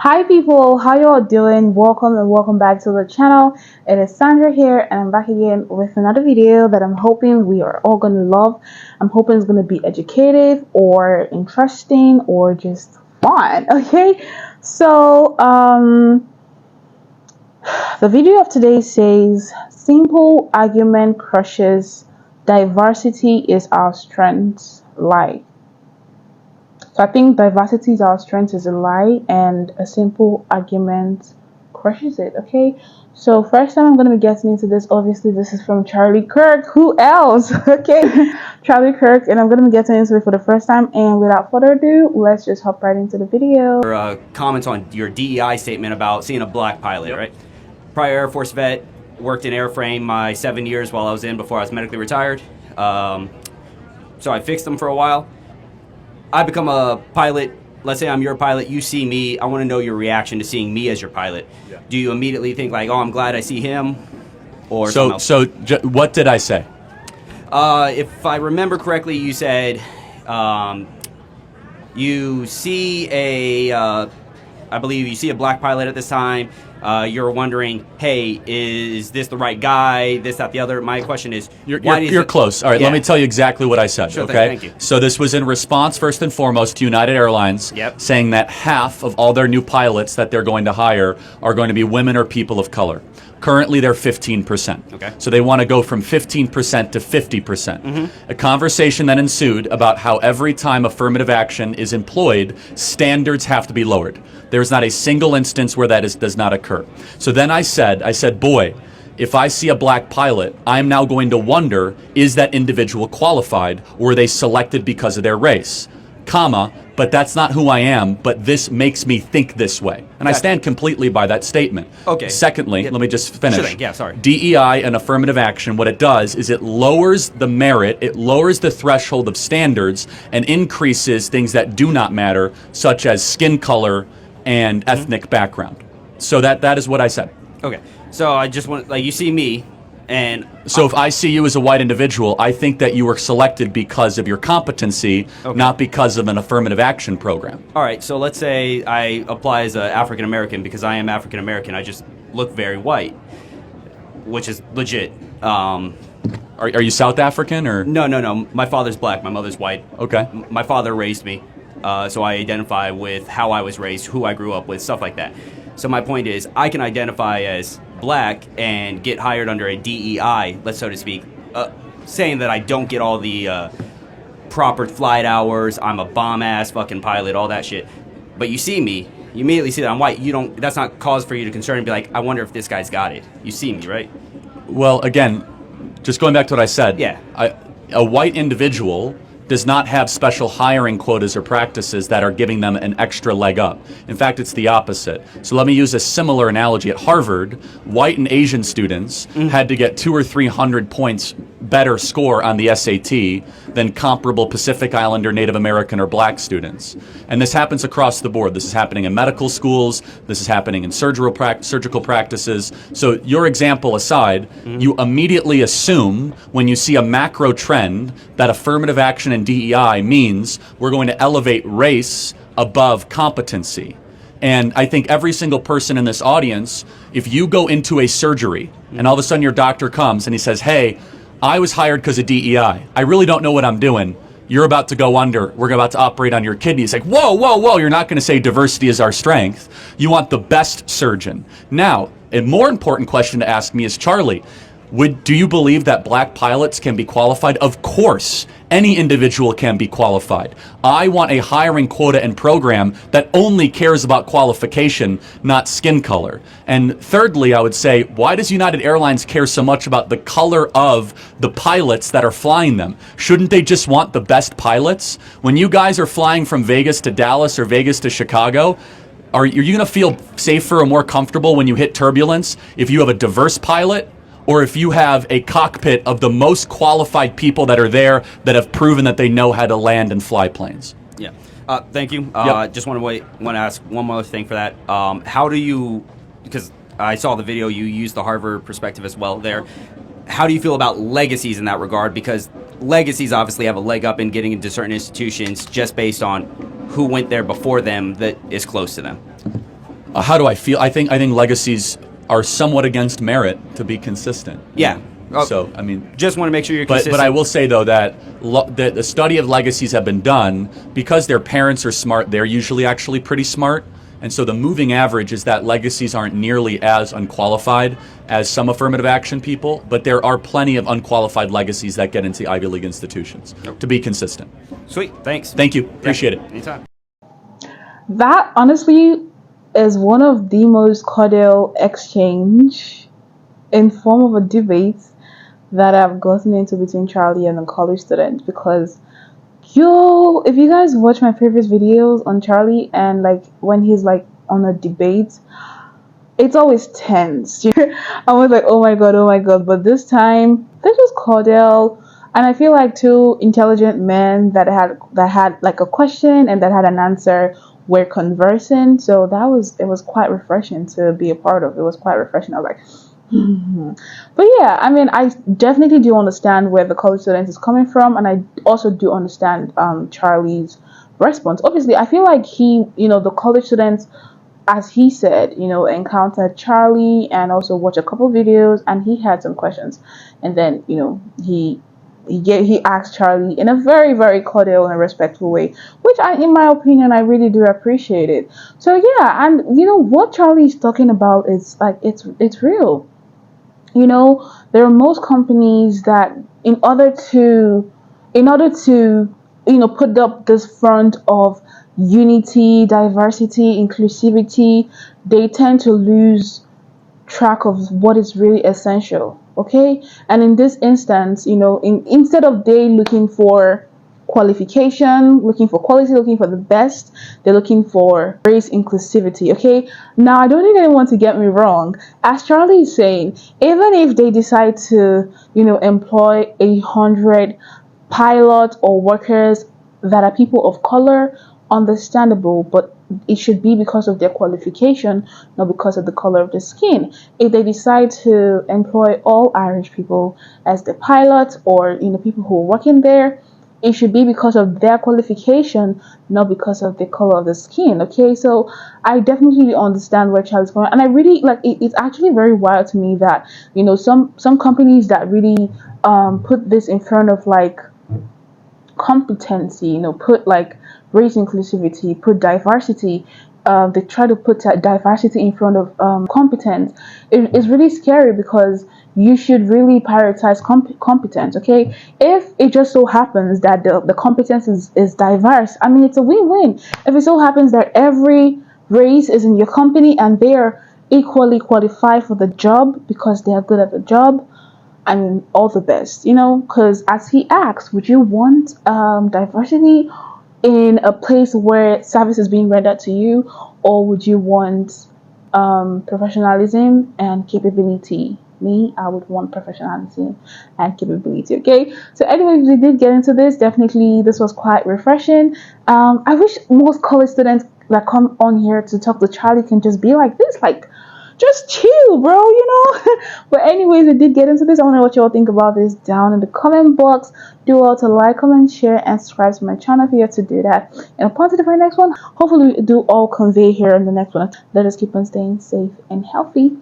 Hi people, how you all doing? Welcome and welcome back to the channel. It is Sandra here and I'm back again with another video that I'm hoping we are all going to love. I'm hoping it's going to be educative or interesting or just fun, okay? So, the video of today says, simple argument crushes, diversity is our strength, lie. So I think diversity is our strength is a lie and a simple argument crushes it, okay? So first time I'm going to be getting into this, obviously this is from Charlie Kirk. Who else? Okay, Charlie Kirk, and I'm going to be getting into it for the first time. And without further ado, let's just hop right into the video. Comments on your DEI statement about seeing a black pilot, right? Prior Air Force vet, worked in airframe my 7 years while I was in before I was medically retired. So I fixed them for a while. I become a pilot. Let's say I'm your pilot. You see me. I want to know your reaction to seeing me as your pilot. Yeah. Do you immediately think like, oh, I'm glad I see him? Or what did I say? If I remember correctly, you said you see I believe you see a black pilot at this time. You're wondering, hey, is this the right guy? This, that, the other. My question is, you're close. All right, yeah. Let me tell you exactly what I said. Sure, okay, thank you. So this was in response, first and foremost, to United Airlines, saying that half of all their new pilots that they're going to hire are going to be women or people of color. Currently, they're 15%. Okay. So they want to go from 15% to 50%. Mm-hmm. A conversation then ensued about how every time affirmative action is employed, standards have to be lowered. There's not a single instance where that does not occur. So then I said, boy, if I see a black pilot, I'm now going to wonder, is that individual qualified, or were they selected because of their race? Comma, but that's not who I am, but this makes me think this way. And I stand completely by that statement. Okay. Secondly, let me just finish. Sure thing. Yeah, sorry. DEI and affirmative action, what it does is it lowers the merit, it lowers the threshold of standards, and increases things that do not matter, such as skin color and ethnic background. So that is what I said. Okay. So I just want, like, you see me, and so if I see you as a white individual, I think that you were selected because of your competency, not because of an affirmative action program. All right, so let's say I apply as an African American because I am African American. I just look very white, which is legit. Are you South African or? No. My father's black. My mother's white. Okay. My father raised me, so I identify with how I was raised, who I grew up with, stuff like that. So my point is, I can identify as black and get hired under a DEI, let's so to speak, saying that I don't get all the proper flight hours, I'm a bomb-ass fucking pilot, all that shit. But you see me, you immediately see that I'm white. That's not cause for you to concern and be like, I wonder if this guy's got it. You see me, right? Well, again, just going back to what I said. Yeah. A white individual does not have special hiring quotas or practices that are giving them an extra leg up. In fact, it's the opposite. So let me use a similar analogy. At Harvard, white and Asian students had to get 200 or 300 points better score on the SAT than comparable Pacific Islander, Native American, or black students. And this happens across the board. This is happening in medical schools. This is happening in surgical practices. So your example aside, you immediately assume when you see a macro trend that affirmative action and DEI means we're going to elevate race above competency. And I think every single person in this audience, if you go into a surgery and all of a sudden your doctor comes and he says, hey, I was hired because of DEI. I really don't know what I'm doing. You're about to go under. We're about to operate on your kidney. It's like, whoa. You're not going to say diversity is our strength. You want the best surgeon. Now, a more important question to ask me is, Charlie, do you believe that black pilots can be qualified? Of course, any individual can be qualified. I want a hiring quota and program that only cares about qualification, not skin color. And thirdly, I would say, why does United Airlines care so much about the color of the pilots that are flying them? Shouldn't they just want the best pilots? When you guys are flying from Vegas to Dallas or Vegas to Chicago, are you going to feel safer or more comfortable when you hit turbulence if you have a diverse pilot? Or if you have a cockpit of the most qualified people that are there that have proven that they know how to land and fly planes. Yeah. Thank you. Just want to ask one more thing for that. How do you, because I saw the video, you used the Harvard perspective as well there. How do you feel about legacies in that regard? Because legacies obviously have a leg up in getting into certain institutions just based on who went there before them that is close to them. How do I feel? I think legacies are somewhat against merit, to be consistent. Yeah. So I mean, just want to make sure you're but consistent. I will say though that the study of legacies have been done because their parents are smart. They're usually actually pretty smart. And so the moving average is that legacies aren't nearly as unqualified as some affirmative action people, but there are plenty of unqualified legacies that get into Ivy League institutions, to be consistent. Sweet. Thanks. Thank you. Appreciate it. Anytime. That honestly is one of the most cordial exchange in form of a debate that I've gotten into between Charlie and a college student, because if you guys watch my previous videos on Charlie and like when he's like on a debate, it's always tense. I was like, oh my god, but this time they're just cordial. And I feel like two intelligent men that had like a question and that had an answer were conversing. So it was quite refreshing to be a part of. It was quite refreshing. I was like, But yeah, I mean, I definitely do understand where the college student is coming from, and I also do understand Charlie's response. Obviously, I feel like the college students, as he said, encountered Charlie and also watched a couple videos, and he had some questions, and then he asked Charlie in a very, very cordial and respectful way, which in my opinion, I really do appreciate it. So yeah, and what Charlie is talking about is like it's real. There are most companies that in order to put up this front of unity, diversity, inclusivity, they tend to lose track of what is really essential. Okay, and in this instance, instead of they looking for qualification, looking for quality, looking for the best, they're looking for race inclusivity. Okay, now I don't need anyone to get me wrong. As Charlie is saying, even if they decide to employ 100 pilots or workers that are people of color, understandable, but it should be because of their qualification, not because of the color of the skin. If they decide to employ all Irish people as the pilots or people who are working there, it should be because of their qualification, not because of the color of the skin. Okay, so I definitely understand where Charlie's going, and I really like it. It's actually very wild to me that some companies that really put this in front of like competency, put like race inclusivity, put diversity. They try to put diversity in front of competence. It's really scary because you should really prioritize competence. Okay, if it just so happens that the competence is diverse, I mean it's a win-win. If it so happens that every race is in your company and they are equally qualified for the job because they are good at the job, I mean, all the best, because as he asks, would you want diversity in a place where service is being rendered to you, or would you want professionalism and capability? Me, I would want professionalism and capability. Okay, so anyways, we did get into this. Definitely, this was quite refreshing. I wish most college students that come on here to talk to Charlie can just be like this, like just chill, bro, But anyways, we did get into this. I want to know what you all think about this down in the comment box. Do all to like, comment, share, and subscribe to my channel if you have to do that. And upon to the very next one, hopefully we do all convey here in the next one. Let us keep on staying safe and healthy.